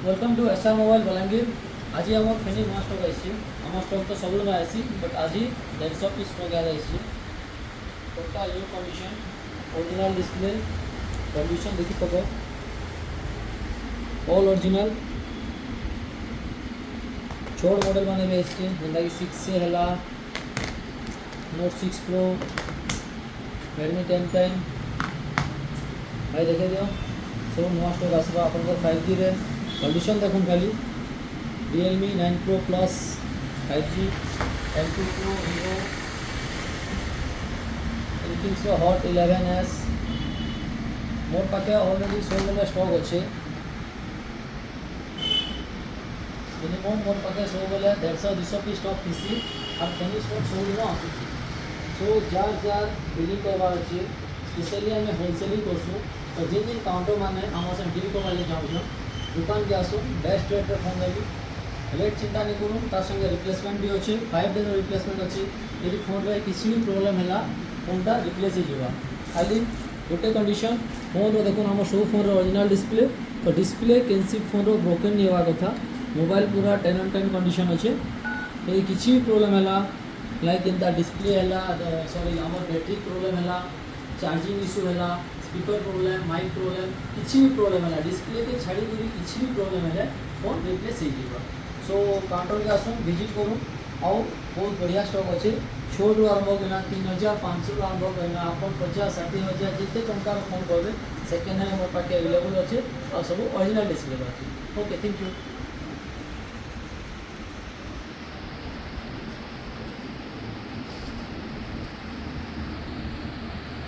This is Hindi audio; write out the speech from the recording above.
Welcome to SR mobile Balangir. आज आम फेनी नुआ स्टक आई आम स्टक तो सब नुआ आई बट आज 150 पीस स्टक आई total new condition original display condition देखी पक ऑल ओरिजिनल छोट मॉडल मैंने भी आई जेनटा कि 6 से है नोट 6 प्रो रेडमी 10 भाई देखे दियो सब नुआ स्टक आसवा आप 5G रे कंडीशन देखो खाली Realme 9 Pro Plus 5G M2 Pro Vivo Infinix Hot 11s मोर पाखे ऑलरेडी 16 वाला स्टॉक अच्छे मिनिमम मोर पाखे 16 वाला 150-200 पीस स्टॉक थी और फेनी स्टॉक 16 ना आसुची सो जार बिलिंग करवार अच्छे स्पेशली आम होलसेलिंग करसु तो जिन जिन काउंटर मैंने आम से डील करवा चाहूँ दुकान के आसो बेस्ट रेट रे फोन लगी रेट चिंता नहीं करूँ तार संगे रिप्लेसमेंट भी अच्छे 5 डेज रिप्लेसमेंट अच्छे यदि फोन रे किसी भी प्रॉब्लम है फोनटा रिप्लेस हो खाली गोटे कंडीशन फोन देखो आम सब फोन ओरिजिनल डिस्प्ले तो डिस्प्ले कैंसी फोन ब्रोकन नहीं होगा कथा मोबाइल पूरा 10 on 10 कंडीशन अच्छे यदि किसी भी प्रॉब्लम है लाइक एंता डिस्प्ले है सॉरी आम बैटरी प्रॉब्लम है चार्जिंग इश्यू है स्पीकर प्रॉब्लम माइक प्रॉब्लम किसी भी प्रॉब्लम है डिस्प्ले के छाड़ी किसी भी प्रॉब्लम है फोन रिप्लेस हो सो काउंटर के आसुन विजिट करूँ और बहुत बढ़िया स्टॉक अच्छे छोटू आरंभ करना 3500 आरंभ करना आप 50-60,000 जिते टंकार फोन करेंगे सेकेंड हैंड मोर पाखे अवेलेबल अच्छे और सब ओरिजिनल डिस्प्ले अच्छे ओके थैंक यू।